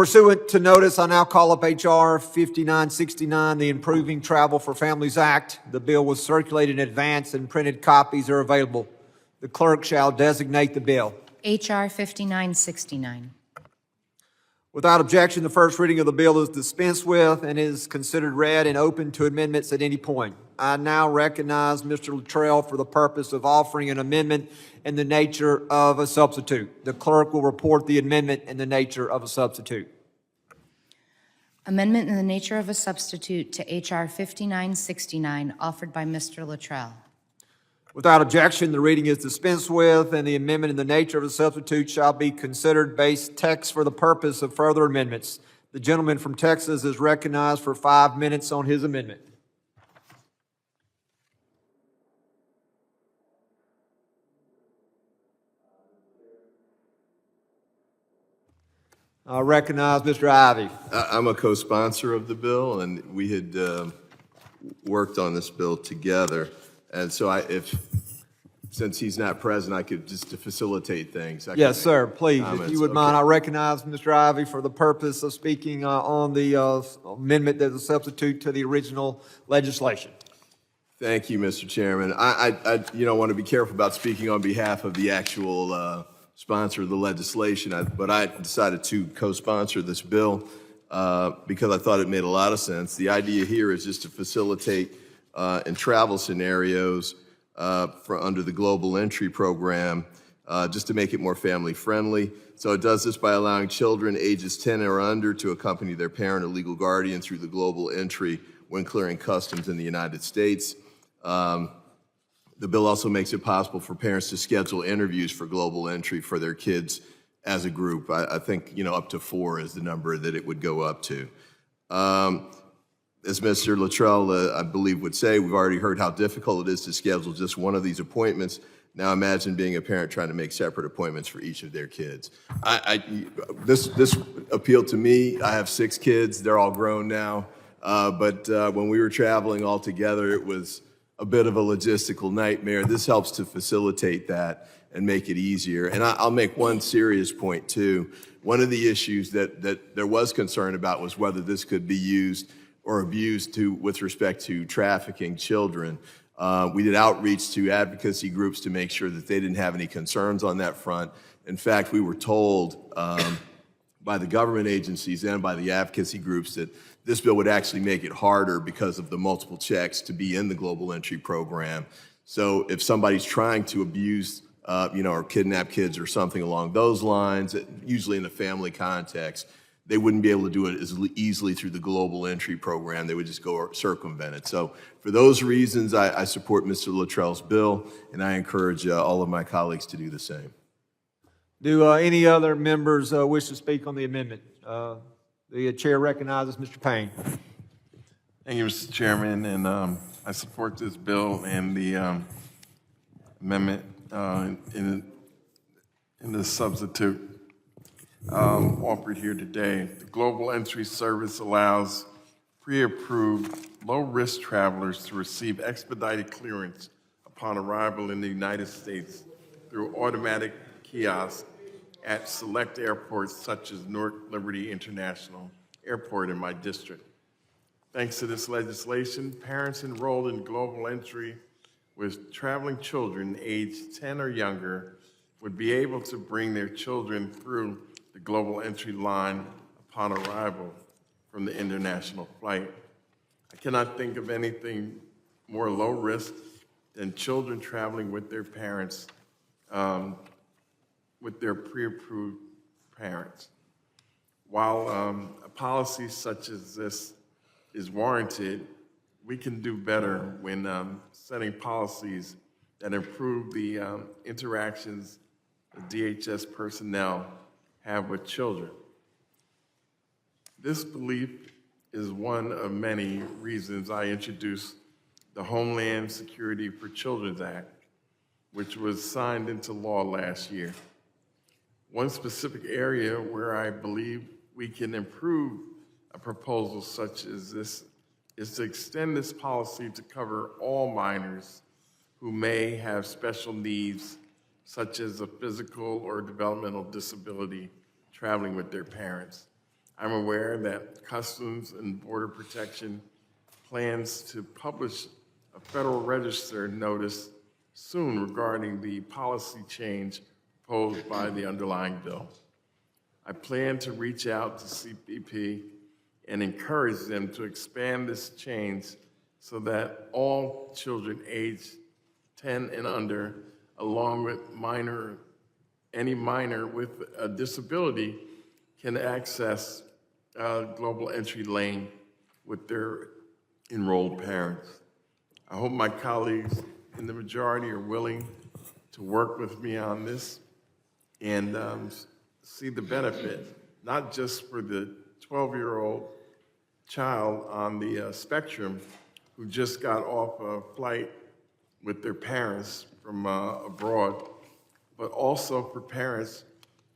Pursuant to notice, I now call up H.R. 5969, the Improving Travel for Families Act. The bill was circulated in advance and printed copies are available. The clerk shall designate the bill. H.R. 5969. Without objection, the first reading of the bill is dispensed with and is considered read and open to amendments at any point. I now recognize Mr. Luttrell for the purpose of offering an amendment in the nature of a substitute. The clerk will report the amendment in the nature of a substitute. Amendment in the nature of a substitute to H.R. 5969, offered by Mr. Luttrell. Without objection, the reading is dispensed with, and the amendment in the nature of a substitute shall be considered base text for the purpose of further amendments. The gentleman from Texas is recognized for 5 minutes on his amendment. I recognize Mr. Ivey. I'm a co-sponsor of the bill, and we had worked on this bill together. And so since he's not present, I could just to facilitate things. Yes, sir, please, if you would mind. I recognize Mr. Ivey for the purpose of speaking on the amendment that's a substitute to the original legislation. Thank you, Mr. Chairman. I want to be careful about speaking on behalf of the actual sponsor of the legislation, but I decided to co-sponsor this bill because I thought it made a lot of sense. The idea here is just to facilitate in travel scenarios for under the Global Entry Program, just to make it more family friendly. So it does this by allowing children ages 10 or under to accompany their parent or legal guardian through the Global Entry when clearing customs in the United States. The bill also makes it possible for parents to schedule interviews for Global Entry for their kids as a group. I think, up to 4 is the number that it would go up to. As Mr. Luttrell, I believe, would say, we've already heard how difficult it is to schedule just one of these appointments. Now imagine being a parent trying to make separate appointments for each of their kids. This appealed to me. I have 6 kids. They're all grown now. But when we were traveling all together, it was a bit of a logistical nightmare. This helps to facilitate that and make it easier. And I'll make one serious point, too. One of the issues that there was concern about was whether this could be used or abused with respect to trafficking children. We did outreach to advocacy groups to make sure that they didn't have any concerns on that front. In fact, we were told by the government agencies and by the advocacy groups that this bill would actually make it harder because of the multiple checks to be in the Global Entry Program. So if somebody's trying to abuse, or kidnap kids or something along those lines, usually in a family context, they wouldn't be able to do it as easily through the Global Entry Program. They would just go circumvent it. So for those reasons, I support Mr. Luttrell's bill, and I encourage all of my colleagues to do the same. Do any other members wish to speak on the amendment? The chair recognizes Mr. Payne. Thank you, Mr. Chairman, and I support this bill and the amendment in the substitute offered here today. The Global Entry Service allows pre-approved, low-risk travelers to receive expedited clearance upon arrival in the United States through automatic kiosks at select airports such as Newark Liberty International Airport in my district. Thanks to this legislation, parents enrolled in Global Entry with traveling children aged 10 or younger would be able to bring their children through the Global Entry line upon arrival from the international flight. I cannot think of anything more low risk than children traveling with their parents, with their pre-approved parents. While a policy such as this is warranted, we can do better when setting policies that improve the interactions the DHS personnel have with children. This belief is one of many reasons I introduced the Homeland Security for Children Act, which was signed into law last year. One specific area where I believe we can improve a proposal such as this is to extend this policy to cover all minors who may have special needs, such as a physical or developmental disability, traveling with their parents. I'm aware that Customs and Border Protection plans to publish a Federal Register notice soon regarding the policy change proposed by the underlying bill. I plan to reach out to CBP and encourage them to expand this change so that all children aged 10 and under, along with any minor with a disability, can access Global Entry Lane with their enrolled parents. I hope my colleagues in the majority are willing to work with me on this and see the benefit, not just for the 12-year-old child on the spectrum who just got off a flight with their parents from abroad, but also for parents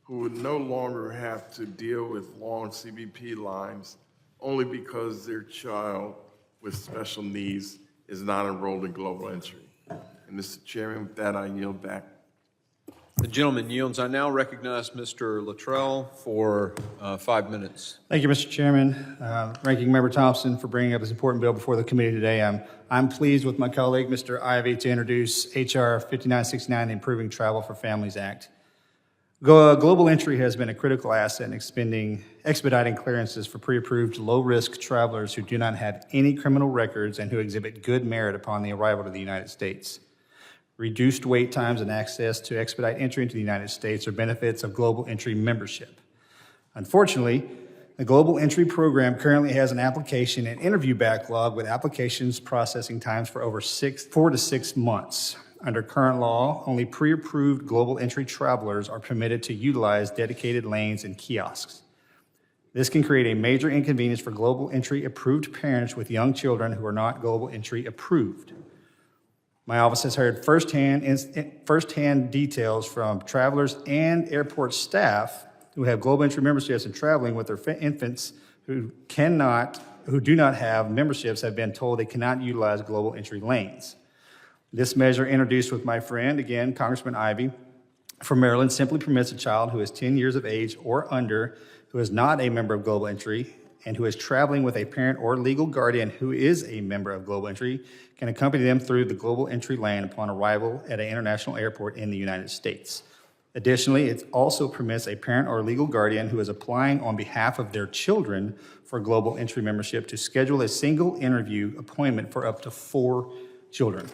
who would no longer have to deal with long CBP lines only because their child with special needs is not enrolled in Global Entry. And Mr. Chairman, with that, I yield back. The gentleman yields. I now recognize Mr. Luttrell for 5 minutes. Thank you, Mr. Chairman. Ranking Member Thompson for bringing up this important bill before the committee today. I'm pleased with my colleague, Mr. Ivey, to introduce H.R. 5969, the Improving Travel for Families Act. Global Entry has been a critical asset in expediting clearances for pre-approved low-risk travelers who do not have any criminal records and who exhibit good merit upon the arrival to the United States. Reduced wait times and access to expedite entry into the United States are benefits of Global Entry membership. Unfortunately, the Global Entry program currently has an application and interview backlog with applications processing times for over 4 to 6 months. Under current law, only pre-approved Global Entry travelers are permitted to utilize dedicated lanes and kiosks. This can create a major inconvenience for Global Entry approved parents with young children who are not Global Entry approved. My office has heard firsthand details from travelers and airport staff who have Global Entry memberships and traveling with their infants who do not have memberships have been told they cannot utilize Global Entry lanes. This measure, introduced with my friend, again, Congressman Ivey, from Maryland, simply permits a child who is 10 years of age or under, who is not a member of Global Entry, and who is traveling with a parent or legal guardian who is a member of Global Entry, can accompany them through the Global Entry lane upon arrival at an international airport in the United States. Additionally, it also permits a parent or legal guardian who is applying on behalf of their children for Global Entry membership to schedule a single interview appointment for up to 4 children.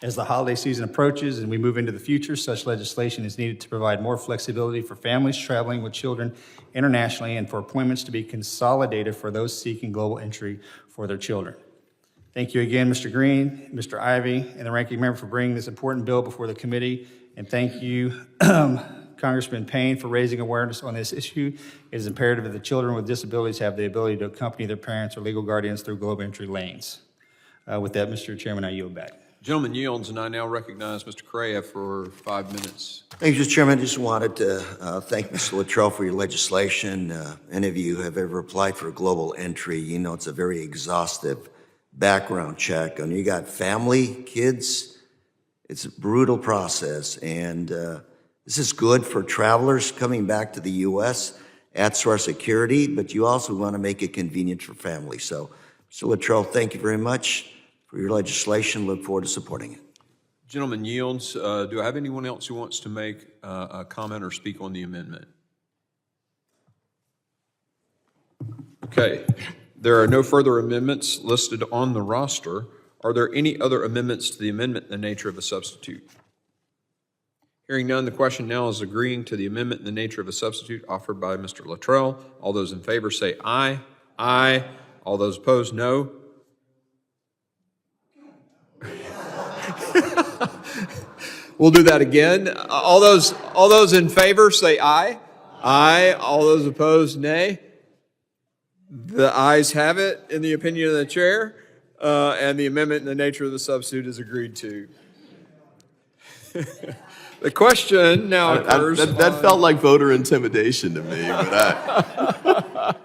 As the holiday season approaches and we move into the future, such legislation is needed to provide more flexibility for families traveling with children internationally and for appointments to be consolidated for those seeking Global Entry for their children. Thank you again, Mr. Green, Mr. Ivey, and the ranking member for bringing this important bill before the committee. And thank you, Congressman Payne, for raising awareness on this issue. It is imperative that the children with disabilities have the ability to accompany their parents or legal guardians through Global Entry lanes. With that, Mr. Chairman, I yield back. Gentleman yields, and I now recognize Mr. Correa for 5 minutes. Thank you, Mr. Chairman. I just wanted to thank Mr. Luttrell for your legislation. Any of you who have ever applied for Global Entry, you know it's a very exhaustive background check. And you got family, kids, it's a brutal process. And this is good for travelers coming back to the U.S., adds to our security, but you also want to make it convenient for families. So, Mr. Luttrell, thank you very much for your legislation. Look forward to supporting it. Gentleman yields. Do I have anyone else who wants to make a comment or speak on the amendment? Okay. There are no further amendments listed on the roster. Are there any other amendments to the amendment in the nature of a substitute? Hearing none, the question now is agreeing to the amendment in the nature of a substitute offered by Mr. Luttrell. All those in favor say aye. Aye. All those opposed, no. We'll do that again. All those in favor say aye. Aye. All those opposed, nay. The ayes have it in the opinion of the chair, and the amendment in the nature of the substitute is agreed to. The question now occurs. That felt like voter intimidation to me, but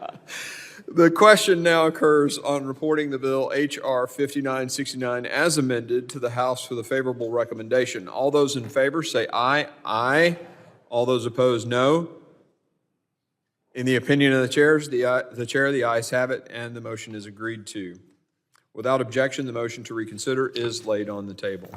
The question now occurs on reporting the bill H.R. 5969 as amended to the House for the favorable recommendation. All those in favor say aye. Aye. All those opposed, no. In the opinion of the chair, the ayes have it, and the motion is agreed to. Without objection, the motion to reconsider is laid on the table.